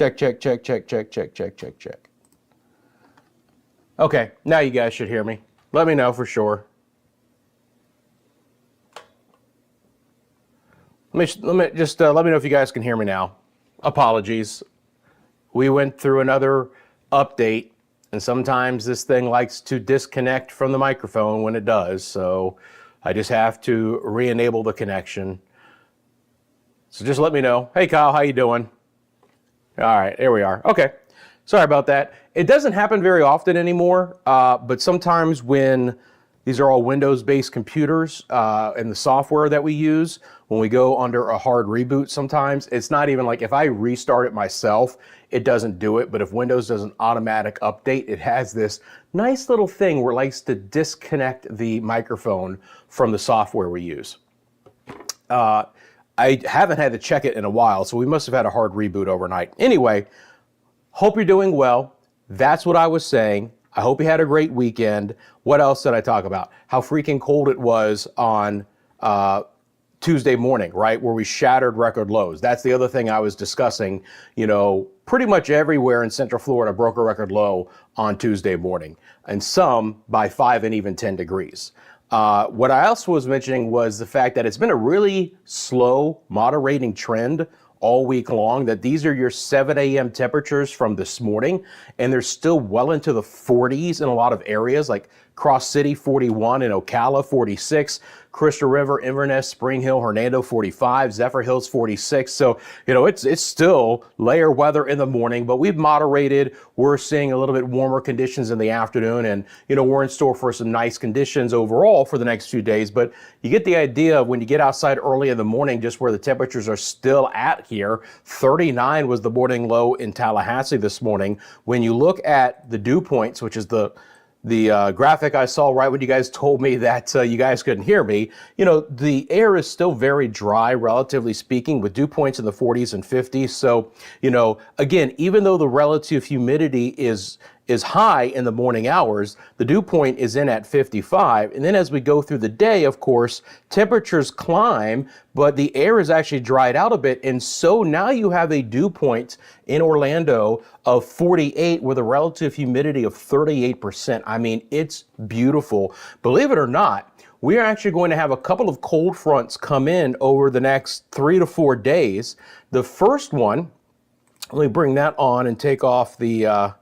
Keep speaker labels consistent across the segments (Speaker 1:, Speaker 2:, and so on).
Speaker 1: Check, check, check, check, check, check, check, check, check. Okay, now you guys should hear me. Let me know for sure. Let me know if you guys can hear me now. Apologies. We went through another update, and sometimes this thing likes to disconnect from the microphone when it does, so I just have to re-enable the connection. So just let me know. Hey Kyle, how you doing? All right, there we are. Okay, sorry about that. It doesn't happen very often anymore, but sometimes when these are all Windows-based computers and the software that we use, when we go under a hard reboot sometimes, it's not even like if I restart it myself, it doesn't do it. But if Windows does an automatic update, it has this nice little thing where it likes to disconnect the microphone from the software we use. I haven't had to check it in a while, so we must have had a hard reboot overnight. Anyway, hope you're doing well. That's what I was saying. I hope you had a great weekend. What else did I talk about? How freaking cold it was on Tuesday morning, right? Where we shattered record lows. That's the other thing I was discussing. You know, pretty much everywhere in Central Florida broke a record low on Tuesday morning, and some by 5 and even 10 degrees. What I also was mentioning was the fact that it's been a really slow, moderating trend all week long, that these are your 7 a.m. temperatures from this morning, and they're still well into the 40s in a lot of areas, like Cross City 41, in Ocala 46, Crystal River, Inverness, Spring Hill, Hernando 45, Zephyr Hills 46. So, you know, it's still layer weather in the morning, but we've moderated. We're seeing a little bit warmer conditions in the afternoon, and, you know, we're in store for some nice conditions overall for the next few days. But you get the idea of when you get outside early in the morning, just where the temperatures are still at here. 39 was the morning low in Tallahassee this morning. When you look at the dew points, which is the graphic I saw right when you guys told me that you guys couldn't hear me, you know, the air is still very dry, relatively speaking, with dew points in the 40s and 50s. So, you know, again, even though the relative humidity is high in the morning hours, the dew point is in at 55. And then as we go through the day, of course, temperatures climb, but the air is actually dried out a bit. And so now you have a dew point in Orlando of 48 with a relative humidity of 38%. I mean, it's beautiful. Believe it or not, we are actually going to have a couple of cold fronts come in over the next 3 to 4 days. The first one, let me bring that on and take off the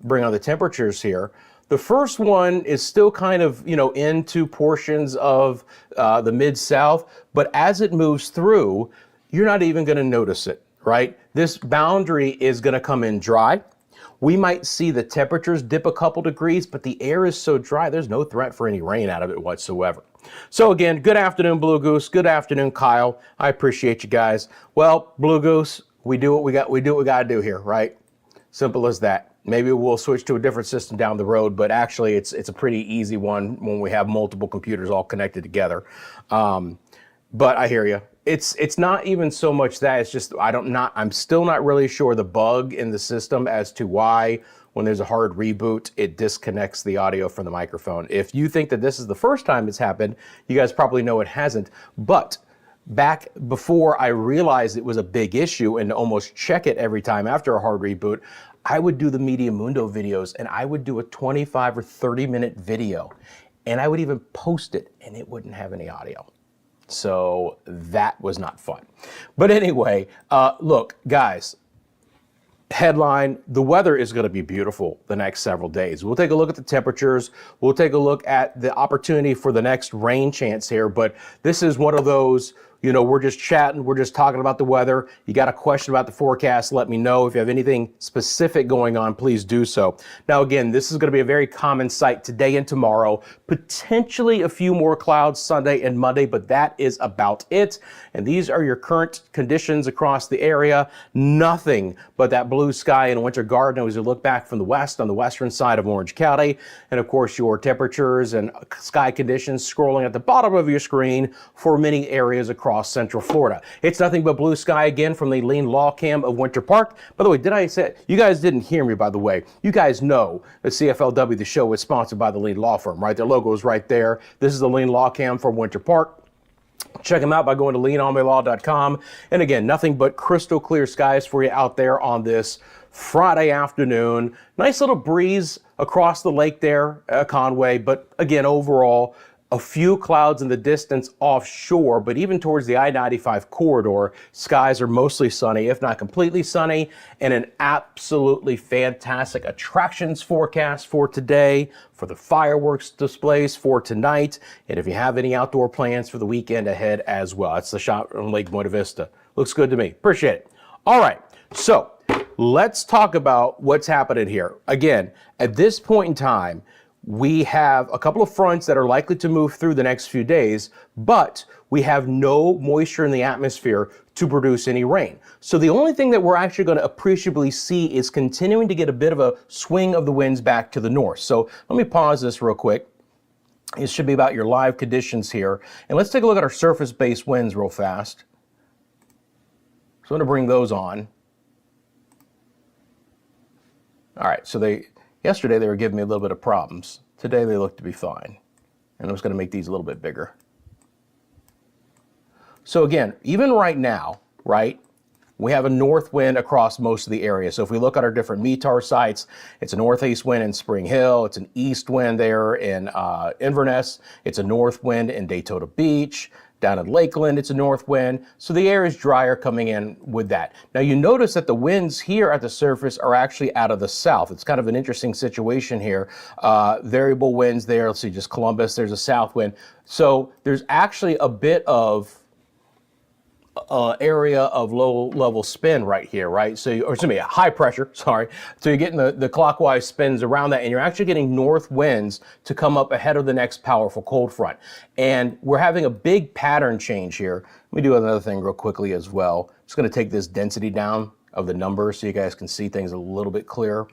Speaker 1: bring on the temperatures here. The first one is still kind of, you know, into portions of the mid-south, but as it moves through, you're not even going to notice it, right? This boundary is going to come in dry. We might see the temperatures dip a couple degrees, but the air is so dry, there's no threat for any rain out of it whatsoever. So again, good afternoon, Blue Goose. Good afternoon, Kyle. I appreciate you guys. Well, Blue Goose, we do what we got to do here, right? Simple as that. Maybe we'll switch to a different system down the road, but actually it's a pretty easy one when we have multiple computers all connected together. But I hear you. It's not even so much that, it's just I'm still not really sure the bug in the system as to why when there's a hard reboot, it disconnects the audio from the microphone. If you think that this is the first time it's happened, you guys probably know it hasn't. But back before I realized it was a big issue and to almost check it every time after a hard reboot, I would do the Media Mundo videos, and I would do a 25 or 30 minute video, and I would even post it, and it wouldn't have any audio. So that was not fun. But anyway, look, guys, headline, the weather is going to be beautiful the next several days. We'll take a look at the temperatures. We'll take a look at the opportunity for the next rain chance here. But this is one of those, you know, we're just chatting, we're just talking about the weather. You got a question about the forecast, let me know. If you have anything specific going on, please do so. Now, again, this is going to be a very common sight today and tomorrow, potentially a few more clouds Sunday and Monday, but that is about it. And these are your current conditions across the area. Nothing but that blue sky and winter garden as you look back from the west on the western side of Orange County. And of course, your temperatures and sky conditions scrolling at the bottom of your screen for many areas across Central Florida. It's nothing but blue sky again from the lean law cam of Winter Park. By the way, did I say, you guys didn't hear me, by the way. You guys know that CFLW, the show, is sponsored by the lean law firm, right? Their logo is right there. This is the lean law cam from Winter Park. Check them out by going to leanonmylaw.com. And again, nothing but crystal clear skies for you out there on this Friday afternoon. Nice little breeze across the lake there, Conway. But again, overall, a few clouds in the distance offshore, but even towards the I-95 corridor, skies are mostly sunny, if not completely sunny, and an absolutely fantastic attractions forecast for today, for the fireworks displays for tonight, and if you have any outdoor plans for the weekend ahead as well. It's the shot on Lake Buena Vista. Looks good to me. Appreciate it. All right, so let's talk about what's happening here. Again, at this point in time, we have a couple of fronts that are likely to move through the next few days, but we have no moisture in the atmosphere to produce any rain. So the only thing that we're actually going to appreciably see is continuing to get a bit of a swing of the winds back to the north. So let me pause this real quick. It should be about your live conditions here. And let's take a look at our surface-based winds real fast. So I'm going to bring those on. All right, so yesterday they were giving me a little bit of problems. Today they look to be fine. And I'm just going to make these a little bit bigger. So again, even right now, right, we have a north wind across most of the area. So if we look at our different METAR sites, it's a northeast wind in Spring Hill. It's an east wind there in Inverness. It's a north wind in Daytona Beach. Down in Lakeland, it's a north wind. So the air is drier coming in with that. Now you notice that the winds here at the surface are actually out of the south. It's kind of an interesting situation here. Variable winds there. Let's see, just Columbus, there's a south wind. So there's actually a bit of area of low level spin right here, right? So, or excuse me, high pressure, sorry. So you're getting the clockwise spins around that, and you're actually getting north winds to come up ahead of the next powerful cold front. And we're having a big pattern change here. Let me do another thing real quickly as well. Just gonna take this density down of the numbers so you guys can see things a little bit clearer.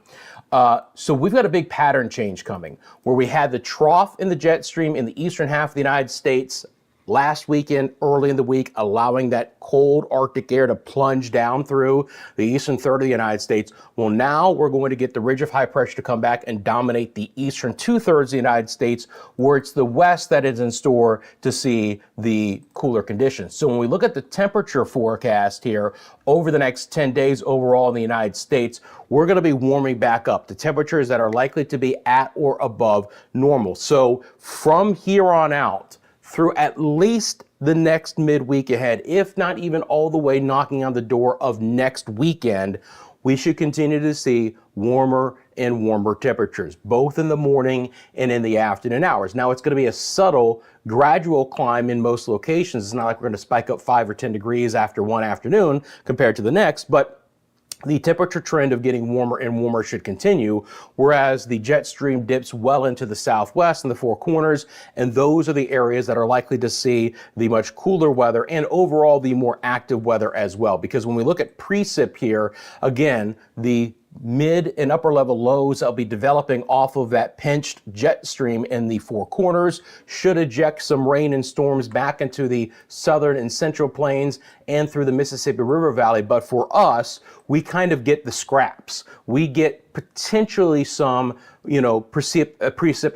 Speaker 1: So we've got a big pattern change coming where we had the trough in the jet stream in the eastern half of the United States last weekend, early in the week, allowing that cold Arctic air to plunge down through the eastern third of the United States. Well, now we're going to get the ridge of high pressure to come back and dominate the eastern two-thirds of the United States, where it's the west that is in store to see the cooler conditions. So when we look at the temperature forecast here over the next 10 days overall in the United States, we're going to be warming back up to temperatures that are likely to be at or above normal. So from here on out, through at least the next midweek ahead, if not even all the way knocking on the door of next weekend, we should continue to see warmer and warmer temperatures, both in the morning and in the afternoon hours. Now, it's going to be a subtle, gradual climb in most locations. It's not like we're going to spike up 5 or 10 degrees after one afternoon compared to the next, but the temperature trend of getting warmer and warmer should continue, whereas the jet stream dips well into the southwest and the Four Corners, and those are the areas that are likely to see the much cooler weather and overall the more active weather as well. Because when we look at precip here, again, the mid and upper level lows that'll be developing off of that pinched jet stream in the Four Corners should eject some rain and storms back into the southern and central plains and through the Mississippi River Valley. But for us, we kind of get the scraps. We get potentially some, precip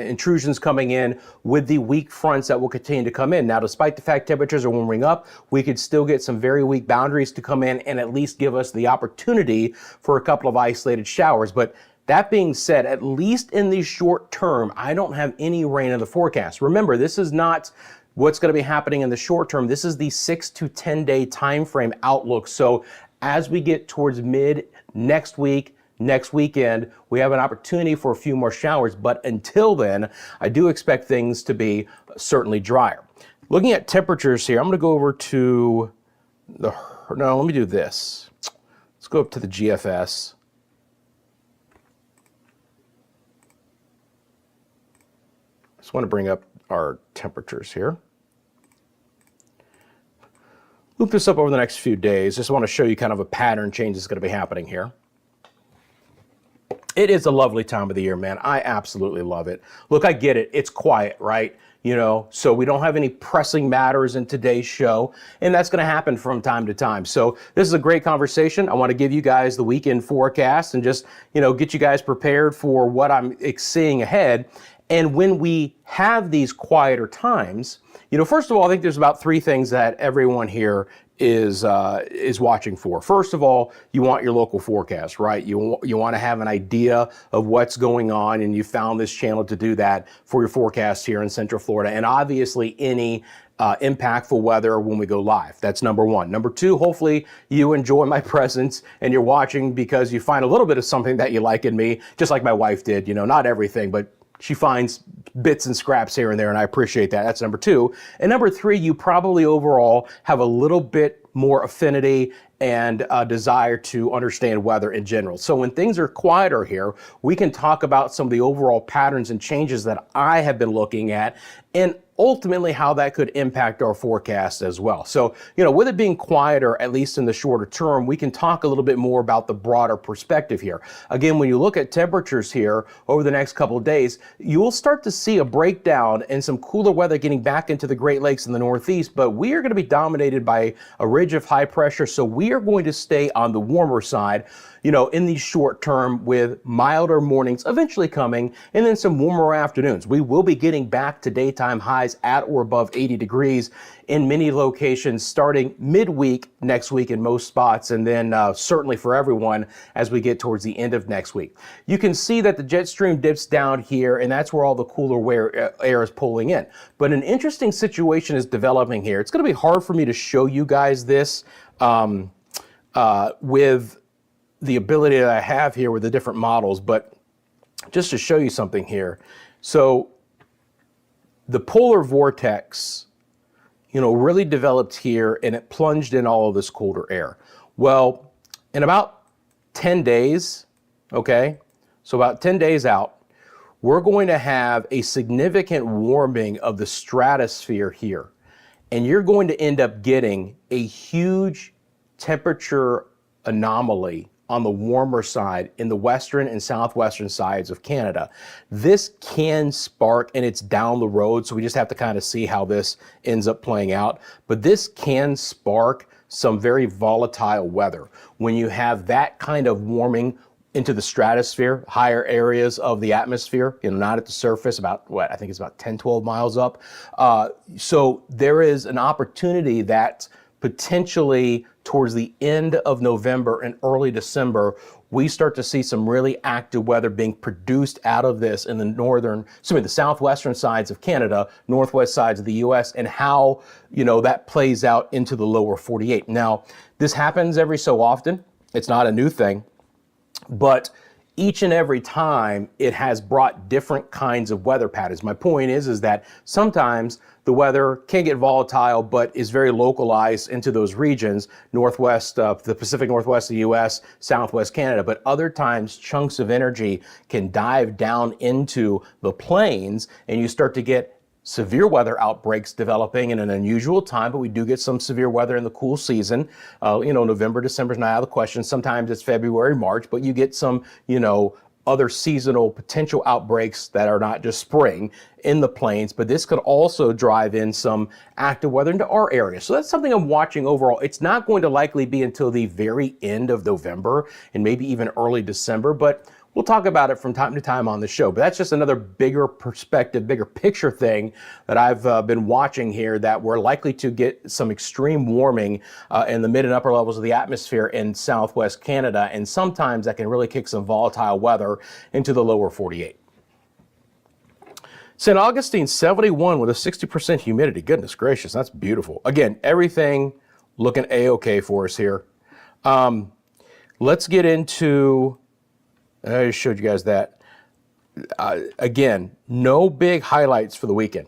Speaker 1: intrusions coming in with the weak fronts that will continue to come in. Now, despite the fact temperatures are warming up, we could still get some very weak boundaries to come in and at least give us the opportunity for a couple of isolated showers. But that being said, at least in the short term, I don't have any rain in the forecast. Remember, this is not what's going to be happening in the short term. This is the 6 to 10 day time frame outlook. So as we get towards mid next week, next weekend, we have an opportunity for a few more showers, but until then, I do expect things to be certainly drier. Looking at temperatures here, I'm going to go over to let me do this. Let's go up to the GFS. Just want to bring up our temperatures here. Loop this up over the next few days. Just want to show you kind of a pattern change that's going to be happening here. It is a lovely time of the year, man. I absolutely love it. Look, I get it. It's quiet, right? So we don't have any pressing matters in today's show, and that's going to happen from time to time. So this is a great conversation. I want to give you guys the weekend forecast and just, get you guys prepared for what I'm seeing ahead. And when we have these quieter times, First of all, I think there's about three things that everyone here is watching for. First of all, you want your local forecast, right? You want to have an idea of what's going on, and you found this channel to do that for your forecast here in Central Florida, and obviously any impactful weather when we go live. That's number one. Number two, hopefully you enjoy my presence and you're watching because you find a little bit of something that you like in me, just like my wife did. Not everything, but she finds bits and scraps here and there, and I appreciate that. That's number two. And number three, you probably overall have a little bit more affinity and desire to understand weather in general. So when things are quieter here, we can talk about some of the overall patterns and changes that I have been looking at, and ultimately how that could impact our forecast as well. So, with it being quieter, at least in the shorter term, we can talk a little bit more about the broader perspective here. Again, when you look at temperatures here over the next couple of days, you will start to see a breakdown and some cooler weather getting back into the Great Lakes in the Northeast, but we are going to be dominated by a ridge of high pressure, so we are going to stay on the warmer side, in the short term, with milder mornings eventually coming and then some warmer afternoons. We will be getting back to daytime highs at or above 80 degrees in many locations starting midweek next week in most spots, and then certainly for everyone as we get towards the end of next week. You can see that the jet stream dips down here, and that's where all the cooler air is pulling in. But an interesting situation is developing here. It's going to be hard for me to show you guys this with the ability that I have here with the different models, but just to show you something here. So the polar vortex, really developed here, and it plunged in all of this colder air. Well, in about 10 days, okay, so about 10 days out, we're going to have a significant warming of the stratosphere here, and you're going to end up getting a huge temperature anomaly on the warmer side in the western and southwestern sides of Canada. This can spark, and it's down the road, so we just have to kind of see how this ends up playing out, but this can spark some very volatile weather. When you have that kind of warming into the stratosphere, higher areas of the atmosphere, not at the surface, about I think it's about 10, 12 miles up. So there is an opportunity that potentially towards the end of November and early December, we start to see some really active weather being produced out of this in the southwestern sides of Canada, northwest sides of the US, and how, that plays out into the lower 48. Now, this happens every so often. It's not a new thing, but each and every time it has brought different kinds of weather patterns. My point is that sometimes the weather can get volatile, but is very localized into those regions, northwest, the Pacific Northwest of the US, southwest Canada. But other times, chunks of energy can dive down into the plains, and you start to get severe weather outbreaks developing in an unusual time, but we do get some severe weather in the cool season. November, December is not out of the question. Sometimes it's February, March, but you get some, other seasonal potential outbreaks that are not just spring in the plains, but this could also drive in some active weather into our area. So that's something I'm watching overall. It's not going to likely be until the very end of November and maybe even early December, but we'll talk about it from time to time on the show. But that's just another bigger perspective, bigger picture thing that I've been watching here, that we're likely to get some extreme warming in the mid and upper levels of the atmosphere in southwest Canada. And sometimes that can really kick some volatile weather into the lower 48. St. Augustine, 71 with a 60% humidity. Goodness gracious, that's beautiful. Again, everything looking A-okay for us here. Let's get into... I just showed you guys that. Again, no big highlights for the weekend.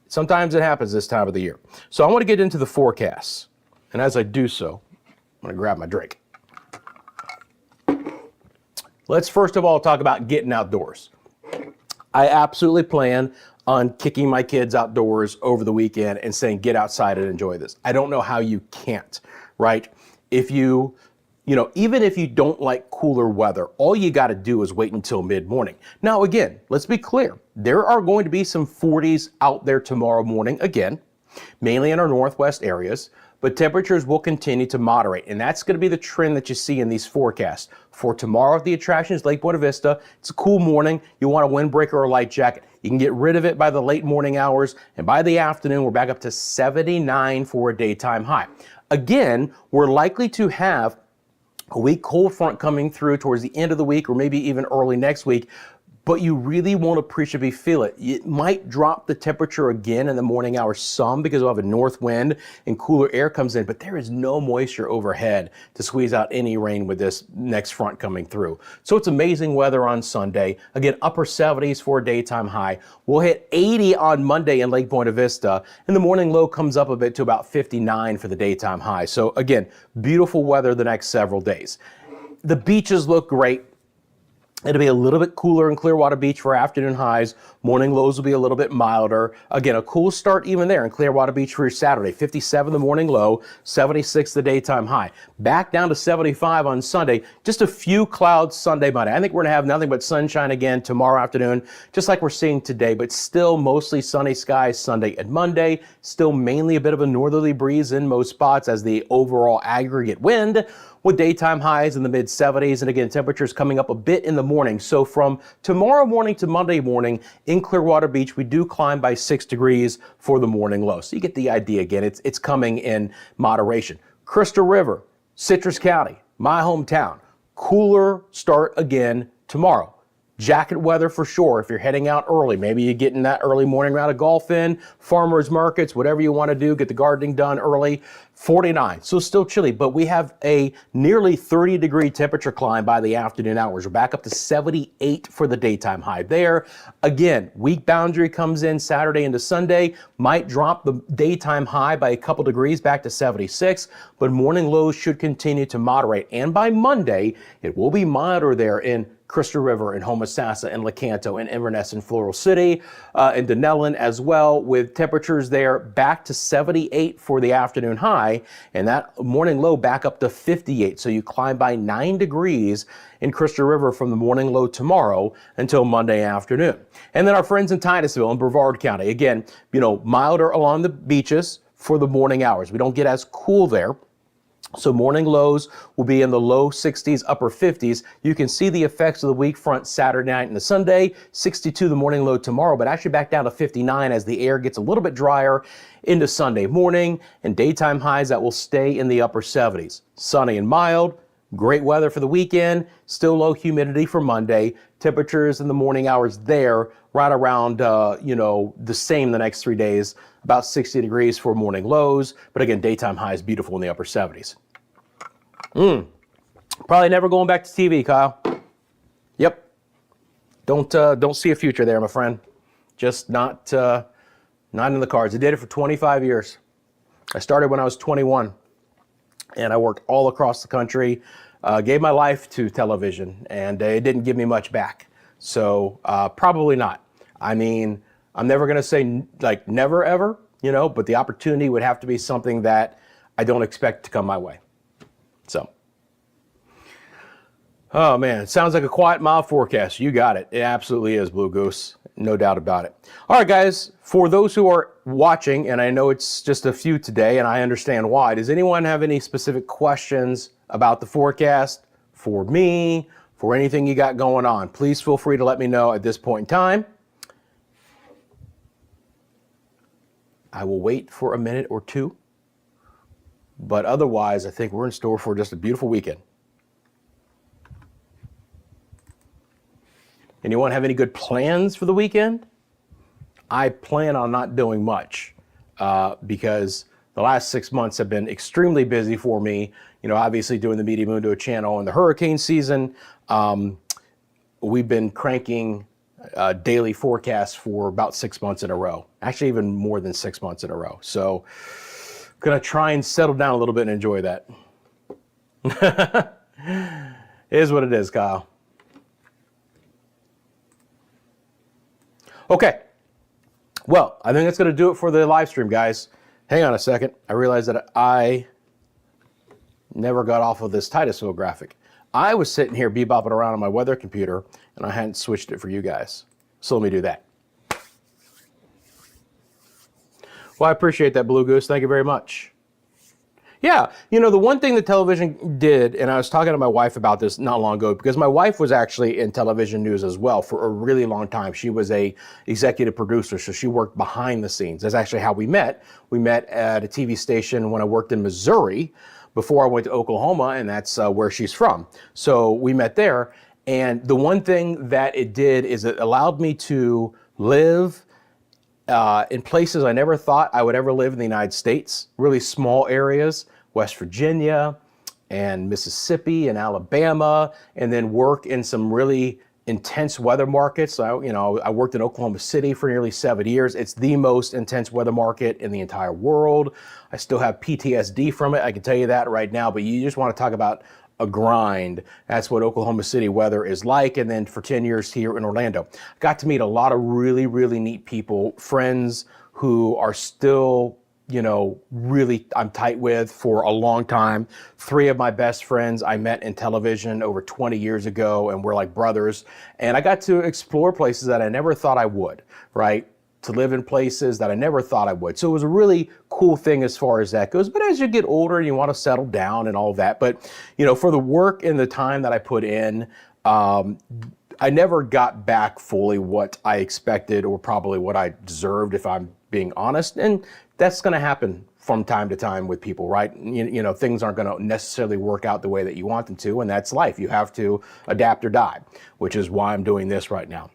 Speaker 1: Sometimes it happens this time of the year. So I want to get into the forecasts. And as I do so, I'm going to grab my drink. Let's first of all talk about getting outdoors. I absolutely plan on kicking my kids outdoors over the weekend and saying, get outside and enjoy this. I don't know how you can't, right? Even if you don't like cooler weather, all you got to do is wait until mid-morning. Now, again, let's be clear. There are going to be some 40s out there tomorrow morning, again, mainly in our northwest areas, but temperatures will continue to moderate, and that's going to be the trend that you see in these forecasts. For tomorrow, the attraction is Lake Buena Vista. It's a cool morning. You want a windbreaker or a light jacket. You can get rid of it by the late morning hours, and by the afternoon, we're back up to 79 for a daytime high. Again, we're likely to have a weak cold front coming through towards the end of the week or maybe even early next week, but you really won't appreciably feel it. It might drop the temperature again in the morning hours some because we'll have a north wind and cooler air comes in, but there is no moisture overhead to squeeze out any rain with this next front coming through. So it's amazing weather on Sunday. Again, upper 70s for a daytime high. We'll hit 80 on Monday in Lake Buena Vista, and the morning low comes up a bit to about 59 for the daytime high. So again, beautiful weather the next several days. The beaches look great. It'll be a little bit cooler in Clearwater Beach for afternoon highs. Morning lows will be a little bit milder. Again, a cool start even there in Clearwater Beach for your Saturday. 57 the morning low, 76 the daytime high. Back down to 75 on Sunday. Just a few clouds Sunday, Monday. I think we're going to have nothing but sunshine again tomorrow afternoon, just like we're seeing today, but still mostly sunny skies Sunday and Monday. Still mainly a bit of a northerly breeze in most spots as the overall aggregate wind, with daytime highs in the mid 70s. And again, temperatures coming up a bit in the morning. So from tomorrow morning to Monday morning in Clearwater Beach, we do climb by 6 degrees for the morning low. So you get the idea again. It's coming in moderation. Crystal River, Citrus County, my hometown, cooler start again tomorrow. Jacket weather for sure if you're heading out early. Maybe you're getting that early morning round of golf in, farmers markets, whatever you want to do, get the gardening done early. 49, so still chilly, but we have a nearly 30-degree temperature climb by the afternoon hours. We're back up to 78 for the daytime high there. Again, week boundary comes in Saturday into Sunday, might drop the daytime high by a couple degrees back to 76, but morning lows should continue to moderate. And by Monday, it will be milder there in Crystal River and Homosassa and Lecanto and Inverness and Floral City and Denellen as well, with temperatures there back to 78 for the afternoon high and that morning low back up to 58. So you climb by 9 degrees in Crystal River from the morning low tomorrow until Monday afternoon. And then our friends in Titusville and Brevard County, again, milder along the beaches for the morning hours. We don't get as cool there. So morning lows will be in the low 60s, upper 50s. You can see the effects of the weak front Saturday night and the Sunday. 62 the morning low tomorrow, but actually back down to 59 as the air gets a little bit drier into Sunday morning, and daytime highs that will stay in the upper 70s. Sunny and mild. Great weather for the weekend. Still low humidity for Monday. Temperatures in the morning hours there right around, the same the next 3 days. About 60 degrees for morning lows. But again, daytime highs beautiful in the upper 70s. Probably never going back to TV, Kyle. Yep. Don't see a future there, my friend. Just not in the cards. I did it for 25 years. I started when I was 21. And I worked all across the country, gave my life to television, and it didn't give me much back. So probably not. I mean, I'm never going to say like never ever, but the opportunity would have to be something that I don't expect to come my way. So, oh man, it sounds like a quiet, mild forecast. You got it. It absolutely is, Blue Goose. No doubt about it. All right, guys, for those who are watching, and I know it's just a few today, and I understand why, does anyone have any specific questions about the forecast for me, for anything you got going on? Please feel free to let me know at this point in time. I will wait for a minute or two, but otherwise, I think we're in store for just a beautiful weekend. Anyone have any good plans for the weekend? I plan on not doing much because the last 6 months have been extremely busy for me. Obviously doing the Media Mundo channel and the hurricane season. We've been cranking daily forecasts for about 6 months in a row. Actually, even more than 6 months in a row. So gonna try and settle down a little bit and enjoy that. It is what it is, Kyle. Okay, well, I think that's going to do it for the live stream, guys. Hang on a second. I realized that I never got off of this Titusville graphic. I was sitting here bebopping around on my weather computer, and I hadn't switched it for you guys. So let me do that. Well, I appreciate that, Blue Goose. Thank you very much. Yeah, the one thing that television did, and I was talking to my wife about this not long ago, because my wife was actually in television news as well for a really long time. She was a executive producer, so she worked behind the scenes. That's actually how we met. We met at a TV station when I worked in Missouri before I went to Oklahoma, and that's where she's from. So we met there, and the one thing that it did is it allowed me to live in places I never thought I would ever live in the United States, really small areas, West Virginia and Mississippi and Alabama, and then work in some really intense weather markets. I worked in Oklahoma City for nearly 7 years. It's the most intense weather market in the entire world. I still have PTSD from it. I can tell you that right now, but you just want to talk about a grind. That's what Oklahoma City weather is like. And then for 10 years here in Orlando, got to meet a lot of really, really neat people, friends who are still, really I'm tight with for a long time. 3 of my best friends I met in television over 20 years ago, and we're like brothers. And I got to explore places that I never thought I would, right? To live in places that I never thought I would. So it was a really cool thing as far as that goes. But as you get older and you want to settle down and all of that, but for the work and the time that I put in, I never got back fully what I expected or probably what I deserved, if I'm being honest. And that's going to happen from time to time with people, right? Things aren't going to necessarily work out the way that you want them to, and that's life. You have to adapt or die, which is why I'm doing this right now.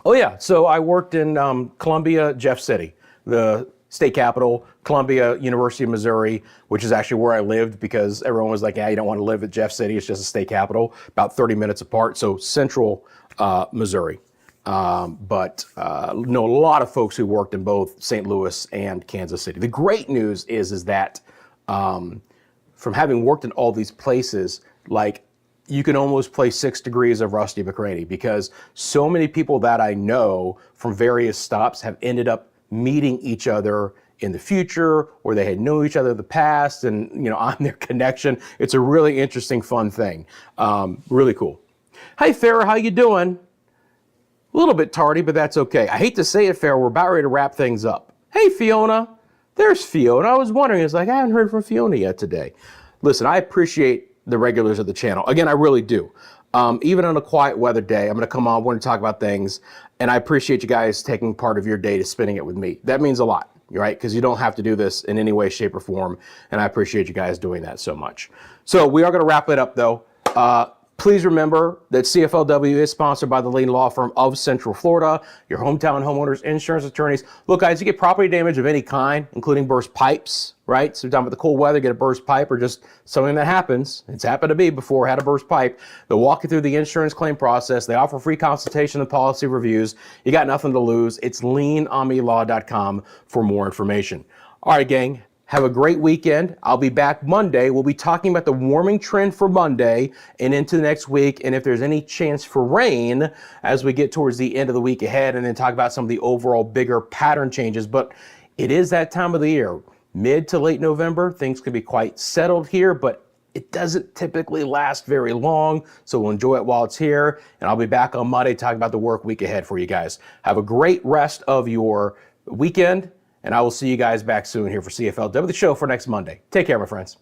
Speaker 1: Oh yeah, so I worked in Columbia, Jeff City, the state capital, Columbia, University of Missouri, which is actually where I lived, because everyone was like, yeah, you don't want to live at Jeff City, it's just a state capital, about 30 minutes apart, so central Missouri. But know a lot of folks who worked in both St. Louis and Kansas City. The great news is that from having worked in all these places, like, you can almost play 6 degrees of Rusty McCranie, because so many people that I know from various stops have ended up meeting each other in the future, or they had known each other in the past, and I'm their connection. It's a really interesting, fun thing. Really cool. Hey Farrah, how you doing? A little bit tardy, but that's okay. I hate to say it, Farrah, we're about ready to wrap things up. Hey Fiona, there's Fiona. I was wondering, I haven't heard from Fiona yet today. Listen, I appreciate the regulars of the channel. Again, I really do. Even on a quiet weather day, I'm going to come on, we're going to talk about things, and I appreciate you guys taking part of your day to spending it with me. That means a lot, right? Because you don't have to do this in any way, shape, or form, and I appreciate you guys doing that so much. So we are going to wrap it up, though. Please remember that CFLW is sponsored by the leading law firm of Central Florida, your hometown homeowners insurance attorneys. Look, guys, you get property damage of any kind, including burst pipes, right? So, talking about the cold weather, get a burst pipe, or just something that happens. It's happened to me before, had a burst pipe. They'll walk you through the insurance claim process. They offer free consultation and policy reviews. You got nothing to lose. It's leanonmelaw.com for more information. All right, gang. Have a great weekend. I'll be back Monday. We'll be talking about the warming trend for Monday and into the next week, and if there's any chance for rain as we get towards the end of the week ahead, and then talk about some of the overall bigger pattern changes. But it is that time of the year, mid to late November. Things can be quite settled here, but it doesn't typically last very long, so we'll enjoy it while it's here. And I'll be back on Monday talking about the work week ahead for you guys. Have a great rest of your weekend, and I will see you guys back soon here for CFLW, the show for next Monday. Take care, my friends.